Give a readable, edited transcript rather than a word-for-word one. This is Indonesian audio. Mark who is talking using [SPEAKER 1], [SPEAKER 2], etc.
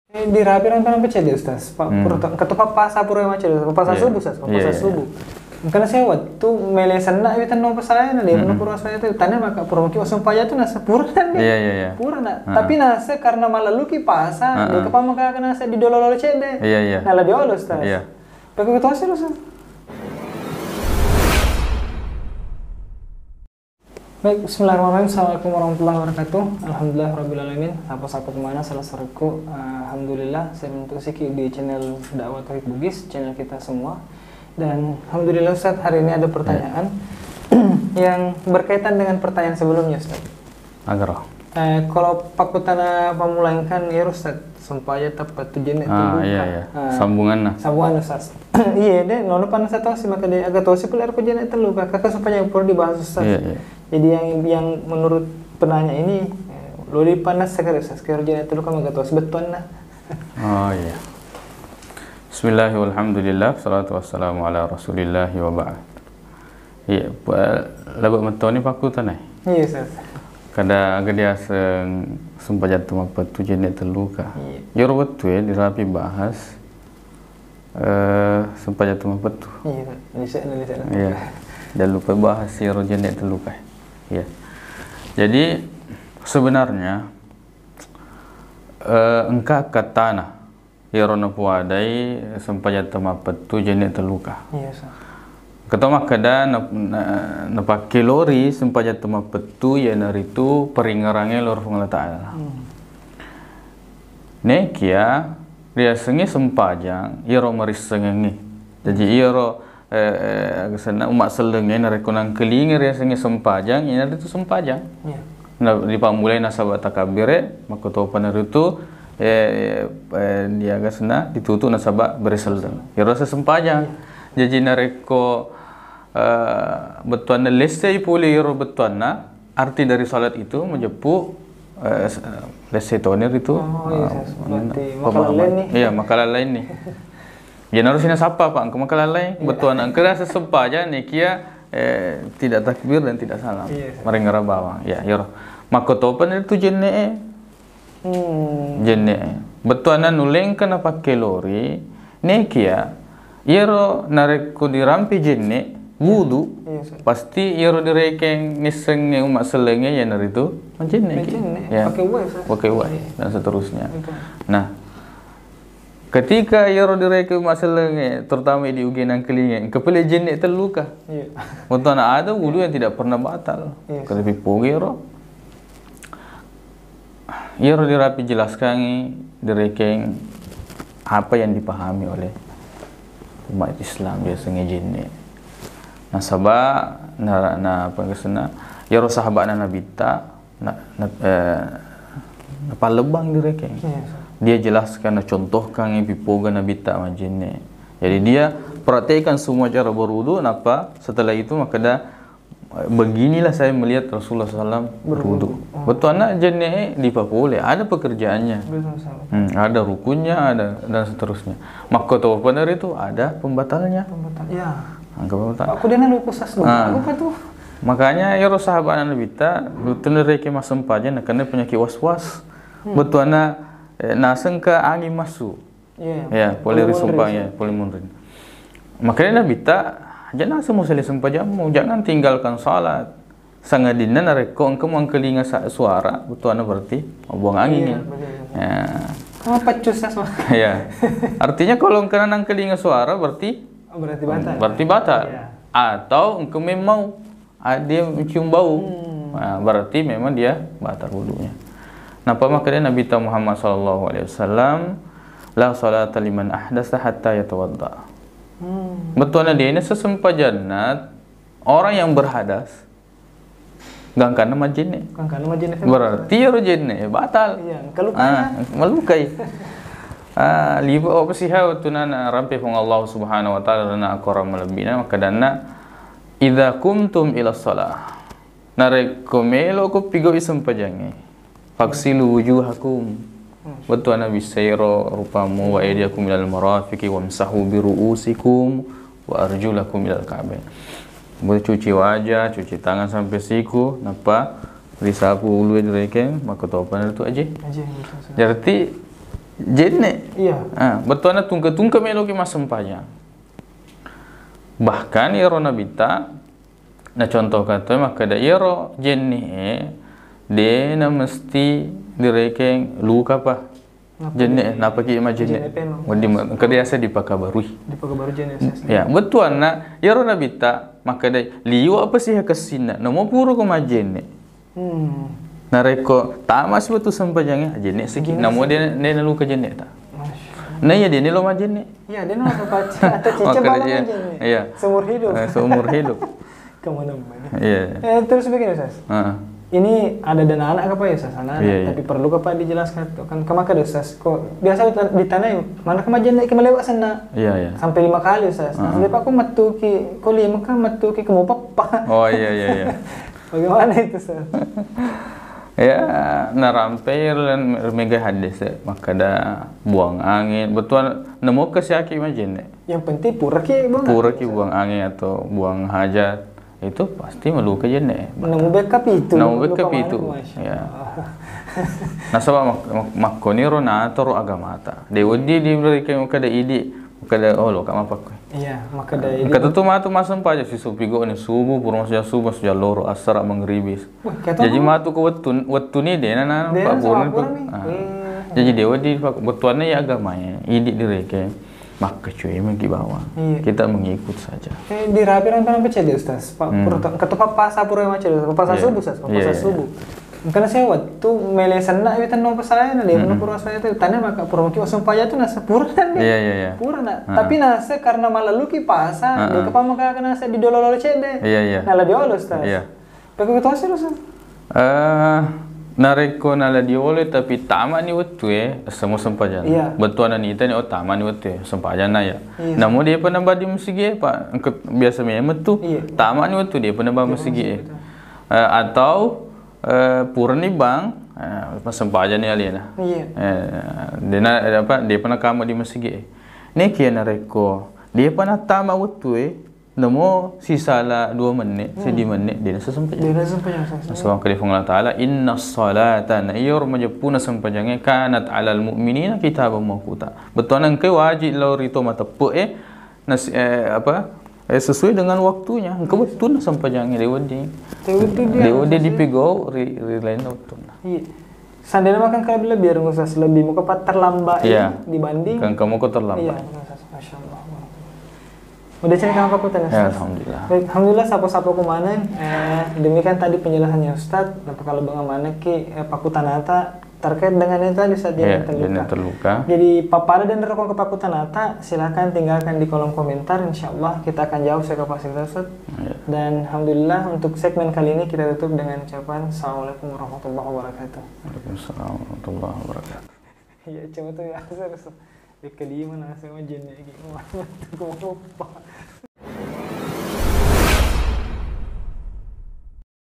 [SPEAKER 1] Di rapi orang tanam pecah dia Ustaz. Ketupat pasar pura macam itu. Pasar subuh Ustaz. Pasar subuh. Karena saya waktu melesan nak itu no pasal dia no pura saya itu tanya maka pura mungkin wasum paya itu nasa pura dan dia. Pura nak. Tapi nasa karena malah luki pasar dia kepala maka nasa di dolol cede. Nah lebih olos Ustaz. Pakai ketua sih Ustaz. Baik, bismillahirrahmanirrahim. Assalamualaikum warahmatullahi wabarakatuh. Alhamdulillah rabbil alamin. Apa saku kemana salah sariku. Alhamdulillah saya bentuk siki di channel Dakwah Tauhid Bugis, channel kita semua. Dan alhamdulillah Ustaz, hari ini ada pertanyaan yang berkaitan dengan pertanyaan sebelumnya Ustaz. Agar kalau pakutana pemulangkan ya Ustaz, sumpahnya tepat tujuan itu sambungan Ustaz. Iya deh, nono panas atau sih maka dia agak tahu sih pelar ko jenak telu kakak sumpahnya yang perlu dibahas Ustaz. Jadi yang menurut penanya ini lo di panas sekali Ustaz, kerja itu kan agak tahu sebetulnya.
[SPEAKER 2] Bismillahirrahmanirrahim. Alhamdulillah, salatu wassalamu ala Rasulillah wa ba'd. Iya, labak mentau ni paku tanai.
[SPEAKER 1] Iya Ustaz.
[SPEAKER 2] Kada agak dia sumpah jatuh apa tu jenis terluka. Yor betul ya dirapi bahas. Sumpah jatuh apa tu? Iya. Dan lupa bahas yor jenis terluka. Ya. Jadi sebenarnya engkau katana yarona puadai sempajat tempat tu jenis terluka.
[SPEAKER 1] Iya sah.
[SPEAKER 2] Ketama kada na pakai lori sempajat tempat tu ya naritu peringarange lor Allah Taala. Nekia dia sengi sempajang yaro marisengi. Jadi yaro sana umat selenge na rekonang kelingi dia sengi sempajang ina itu sempajang.
[SPEAKER 1] Iya.
[SPEAKER 2] Na di pamulai nasabat takabire maka to panaritu dia gasna ditutup nasabak bereseleng. Yaro sempajang. Jadi nareko betuana lesai puli yaro betuana arti dari salat itu menjepu lesai tonir itu
[SPEAKER 1] makalah lain nih.
[SPEAKER 2] Iya, makalah lain nih. Ya narusina sapa Pak, engkau makalah lain betuana engkau rasa sempaja nih kia tidak takbir dan tidak salam. Merengara bawang. Ya, yaro. Maka topan itu jenne. Jenne. Betuana nuleng kena pakai lori nekia yero nareko dirampi jenne wudu pasti yero direkeng ngiseng umat selenge ya naritu jenne ya pakai wai dan seterusnya. Nah, ketika yero direkeng umat selenge terutama di uginan kelinge kepala jenne terluka. Betuana ada wudu yang tidak pernah batal. Kalau pipoge yero dirapi jelaskan direkeng apa yang dipahami oleh umat Islam biasanya jinni. Nah sabah na apa kesana yaro sahabat Nabi ta palebang direkeng. Dia jelaskan contohkan pipoga Nabi ta jinni. Jadi dia praktekkan semua cara berwudu napa setelah itu maka dah beginilah saya melihat Rasulullah SAW berwudu. Betul anak jenis di Papua ada pekerjaannya, ada rukunnya, ada dan seterusnya. Maka tahu benar itu ada pembatalnya.
[SPEAKER 1] Ya.
[SPEAKER 2] Pembatal.
[SPEAKER 1] Aku dia nak lupa sas apa tuh?
[SPEAKER 2] Makanya ya sahabat Nabi ta betul mereka masam paja nak kena penyakit was-was. Betul anak naseng ke angin masuk. Ya, polisumpa ya, polimunrin. Makanya Nabi ta jangan semua sempah jamu, jangan tinggalkan salat. Sangadina nareko engkau mengkelinga suara, betul ana berarti buang angin. Ya.
[SPEAKER 1] Apa cusas mah?
[SPEAKER 2] Ya. Artinya kalau engkau nang kelinga suara berarti
[SPEAKER 1] batal.
[SPEAKER 2] Berarti batal. Atau engkau memang dia mencium bau. Nah, berarti memang dia batal wudunya. Napa makanya Nabi Muhammad SAW la salata liman ahdatsa hatta yatawadda. Betul dia ini sesempah jannat orang yang berhadas gangkan nama jinne. Berarti ya jinne batal.
[SPEAKER 1] Iya, kelupakan.
[SPEAKER 2] Melukai. Liba apa sih tu nana rampe pun Allah Subhanahu wa taala na akora melebina maka dana idza kumtum ila shalah. Narekomelo ko pigo isempah jange. Faksilu wujuhakum. Betul Nabi sayro rupamu wa aydiyakum ilal marafiqi wamsahu bi ru'usikum wa arjulakum ilal ka'bain. Boleh cuci wajah, cuci tangan sampai siku, napa disapu ulu direkeng, maka topan itu aja. Jadi jenne.
[SPEAKER 1] Iya.
[SPEAKER 2] Betuana tungka melo ki masampanya. Bahkan iro nabita na contoh kata maka da iro jenne de na mesti direkeng luka pa. Jenne napa ki ima jenne. Wadi kadiasa dipakabarui.
[SPEAKER 1] Dipakabarui jenne.
[SPEAKER 2] Ya, betuan na iro nabita maka da liwa apa sih kesina no mo puro ko majenne. Nareko tamas betu sampajangnya jenne segi namo dia na luka jenne ta. Nah ya dia lo majenne.
[SPEAKER 1] Iya, dia nggak baca atau cica bawa majenne.
[SPEAKER 2] Iya.
[SPEAKER 1] Seumur hidup.
[SPEAKER 2] Seumur hidup.
[SPEAKER 1] Kemana-mana.
[SPEAKER 2] Iya.
[SPEAKER 1] Terus begini Ustaz. Ini ada dana anak apa ya Ustaz? Anak, tapi perlu apa dijelaskan tuh kan kemaka Ustaz. Kok biasa ditanya mana kemajen naik melewat sana.
[SPEAKER 2] Iya.
[SPEAKER 1] Sampai 5 kali Ustaz. Jadi Pak aku matuki koli maka matuki kemu papa.
[SPEAKER 2] Oh iya.
[SPEAKER 1] Bagaimana itu Ustaz?
[SPEAKER 2] Ya, narampai mega hadis maka da buang angin. Betul nemu kesyaki imagine.
[SPEAKER 1] Yang penting pura ki
[SPEAKER 2] buang angin atau buang hajat itu pasti meluka jenne.
[SPEAKER 1] Nemu backup itu.
[SPEAKER 2] Ya. Nah sebab makoni ronator agamata. Dewi diberikan kada idi kada lo kama pak.
[SPEAKER 1] Iya, maka dari
[SPEAKER 2] kata tu matu masam paja si supigo ni subuh purun saja subuh saja loro asara mengribis. Jadi matu ko wetu ni de na pak purun ko. Jadi dewa di betuannya ya agamanya idi direke maka cuy mengki bawa. Kita mengikut saja.
[SPEAKER 1] Di rapiran pernah baca deh Ustaz. Pak ketua pasar pura macam itu. Pasar subuh Ustaz, pasar subuh. Karena saya waktu melesan nak itu tanpa saya na dia pura saya itu tanya maka pura mungkin wasum paya itu nasa pura dan
[SPEAKER 2] iya.
[SPEAKER 1] Pura nak. Tapi nasa karena malah luki pasar dia kepala maka nasa di dolol cede.
[SPEAKER 2] Iya.
[SPEAKER 1] Nala diolo Ustaz.
[SPEAKER 2] Iya.
[SPEAKER 1] Pakai ketua sih Ustaz.
[SPEAKER 2] Nareko nala diolo tapi tamak ni waktu semua sempajan. Betuan ni tanya tamak ni waktu sempajan na ya. Namun dia pernah badi musigi pak biasa memang tu tamak ni waktu dia pernah badi musigi atau pura ni bang sempajan ni alina. Dia pernah kamu di masjid. Ni kia nareko dia pernah tamak waktu namo sisala 2 menit, 1 menit dia sesampainya. Dia sesampainya. Sebab kali Allah Taala inna salata nayur majapuna sampainya kanat alal mu'minina kitaban mawquta. Betul nang ke wajib lau rito matapu sesuai dengan waktunya. Engkau betul sampainya lewat dia dipegau lain waktu.
[SPEAKER 1] Iya. Sandalnya makan kalau biar ngusas lebih muka terlambat dibanding.
[SPEAKER 2] Kan kamu kok terlambat.
[SPEAKER 1] Iya, Masya Allah. Udah cerita apa aku tanya
[SPEAKER 2] Ustaz? Ya, Alhamdulillah.
[SPEAKER 1] Baik, Alhamdulillah sapo-sapo kumanan. Demikian tadi penjelasannya Ustaz. Kalau bagaimana ki pakutanata terkait dengan itu tadi saat dia terluka. Jadi papada dan rekon ke pakutanata silakan tinggalkan di kolom komentar. Insyaallah kita akan jawab sesuai kapasitas Ustaz. Dan Alhamdulillah untuk segmen kali ini kita tutup dengan ucapan Assalamualaikum warahmatullahi wabarakatuh.
[SPEAKER 2] Waalaikumsalam warahmatullahi wabarakatuh.
[SPEAKER 1] Iya, cuma tuh ya. Di kelima nasa sama jenis gitu.